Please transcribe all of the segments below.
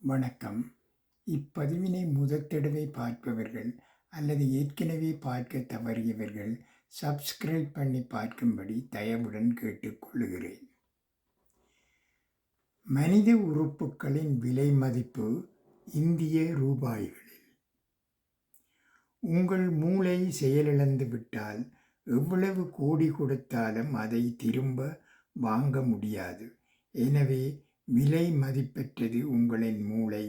வணக்கம். இப்பதிவினை முதற் தடவை பார்ப்பவர்கள் அல்லது ஏற்கனவே பார்க்க தவறியவர்கள் சப்ஸ்கிரைப் பண்ணி பார்க்கும்படி தயவுடன் கேட்டுக்கொள்கிறேன். மனித உறுப்புகளின் விலை மதிப்பு இந்திய ரூபாய்களில். உங்கள் மூளை செயலிழந்து விட்டால் எவ்வளவு கோடி கொடுத்தாலும் அதை திரும்ப வாங்க முடியாது. எனவே விலை மதிப்பற்றது உங்களின் மூளை.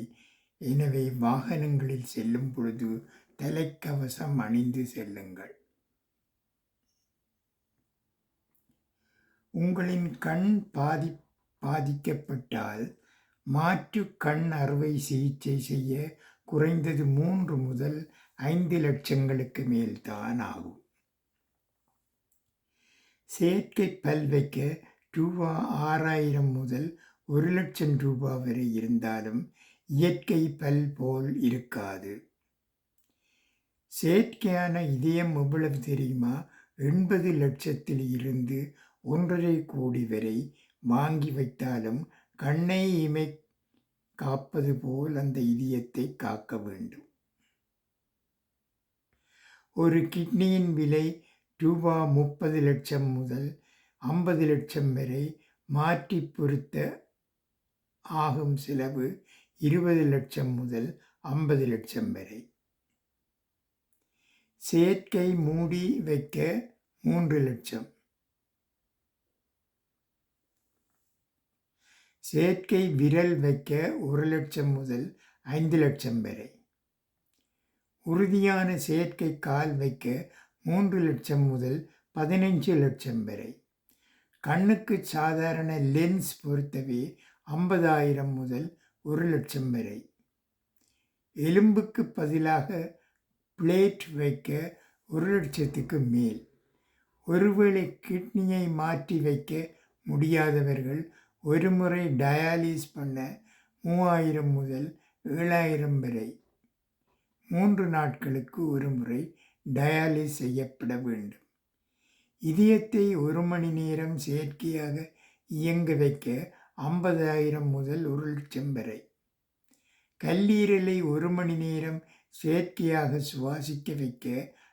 எனவே வாகனங்களில் செல்லும் பொழுது தலைக்கவசம் அணிந்து செல்லுங்கள். உங்களின் கண் பாதிக்கப்பட்டால் மாற்று கண் அறுவை சிகிச்சை செய்ய குறைந்தது 3 முதல் 5 லட்சங்களுக்கு மேல்தான் ஆகும். செயற்கை பல் வைக்க ரூபா 6000 முதல் 1 லட்சம் ரூபாய் வரை இருந்தாலும் இயற்கை பல் போல் இருக்காது. செயற்கையான இதயம் எவ்வளவு தெரியுமா? 80 லட்சத்தில் இருந்து 1.5 கோடி வரை. வாங்கி வைத்தாலும் கண்ணை இமை காப்பது போல் அந்த இதயத்தை காக்க வேண்டும். ஒரு கிட்னியின் விலை ரூபா 30 லட்சம் முதல் 50 லட்சம் வரை. மாற்றி பொருத்த ஆகும் செலவு 20 லட்சம் முதல் 50 லட்சம் வரை. செயற்கை மூடி வைக்க 3 லட்சம். செயற்கை விரல் வைக்க 1 லட்சம் முதல் 5 லட்சம் வரை. உறுதியான செயற்கை கால் வைக்க 3 லட்சம் முதல் 15 லட்சம் வரை. கண்ணுக்கு சாதாரண லென்ஸ் பொருத்தவே 50,000 முதல் 1 லட்சம் வரை. எலும்புக்கு பதிலாக பிளேட் வைக்க 1 லட்சத்துக்கு மேல். ஒருவேளை கிட்னியை மாற்றி வைக்க முடியாதவர்கள் ஒரு முறை டயாலிஸ் பண்ண 3000 முதல் 7000 வரை. 3 நாட்களுக்கு ஒரு முறை டயாலிஸ் செய்யப்பட வேண்டும். இதயத்தை 1 மணி நேரம் செயற்கையாக இயங்க வைக்க 50,000 முதல் 1 லட்சம் வரை. கல்லீரலை 1 மணி நேரம் செயற்கையாக சுவாசிக்க வைக்க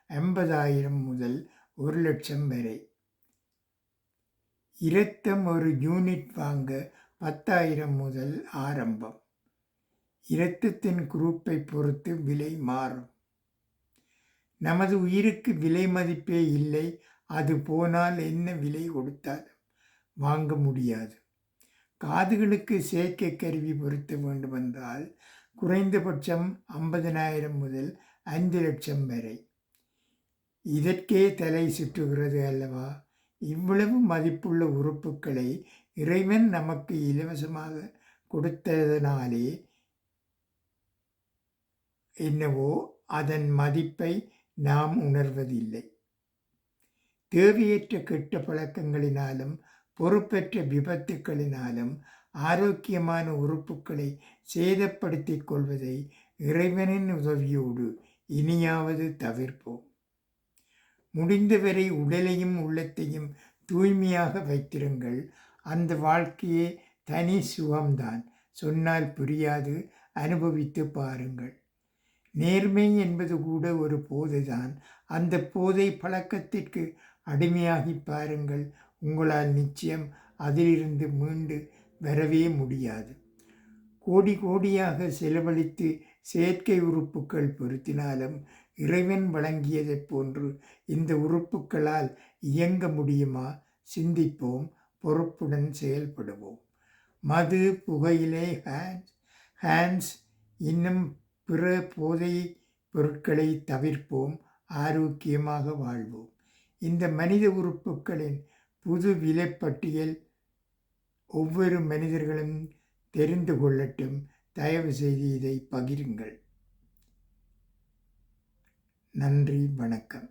50,000 முதல் 1 லட்சம் வரை. இரத்தம் 1 யூனிட் வாங்க 10,000 முதல் ஆரம்பம். இரத்தத்தின் குரூப்பை பொறுத்து விலை மாறும். நமது உயிருக்கு விலை மதிப்பே இல்லை. அது போனால் என்ன விலை கொடுத்தாலும் வாங்க முடியாது. காதுகளுக்கு செயற்கை கருவி பொருத்த வேண்டுமென்றால் குறைந்தபட்சம் 50,000 முதல் 5 லட்சம் வரை. இதற்கே தலை சுற்றுகிறது அல்லவா? இவ்வளவு மதிப்புள்ள உறுப்புகளை இறைவன் நமக்கு இலவசமாக கொடுத்ததனாலே என்னவோ அதன் மதிப்பை நாம் உணர்வதில்லை. தேவையற்ற கெட்ட பழக்கங்களினாலும் பொறுப்பற்ற விபத்துக்களினாலும் ஆரோக்கியமான உறுப்புகளை சேதப்படுத்திக் கொள்வதை இறைவனின் உதவியோடு இனியாவது தவிர்ப்போம். முடிந்தவரை உடலையும் உள்ளத்தையும் தூய்மையாக வைத்திருங்கள். அந்த வாழ்க்கையே தனி சுகம்தான். சொன்னால் புரியாது, அனுபவித்து பாருங்கள். நேர்மை என்பது கூட ஒரு போதைதான். அந்த போதை பழக்கத்திற்கு அடிமையாகி பாருங்கள். உங்களால் நிச்சயம் அதிலிருந்து மீண்டு வரவே முடியாது. கோடி கோடியாக செலவழித்து செயற்கை உறுப்புகள் பொருத்தினாலும் இறைவன் வழங்கியதைப் போன்று இந்த உறுப்புகளால் இயங்க முடியுமா? சிந்திப்போம், பொறுப்புடன் செயல்படுவோம். மது, புகையிலை, ஹேண்ட்ஸ் இன்னும் பிற போதை பொருட்களை தவிர்ப்போம். ஆரோக்கியமாக வாழ்வோம். இந்த மனித உறுப்புகளின் புது விலைப்பட்டியல் ஒவ்வொரு மனிதர்களும் தெரிந்து கொள்ளட்டும். தயவு செய்து இதை பகிருங்கள். நன்றி, வணக்கம்.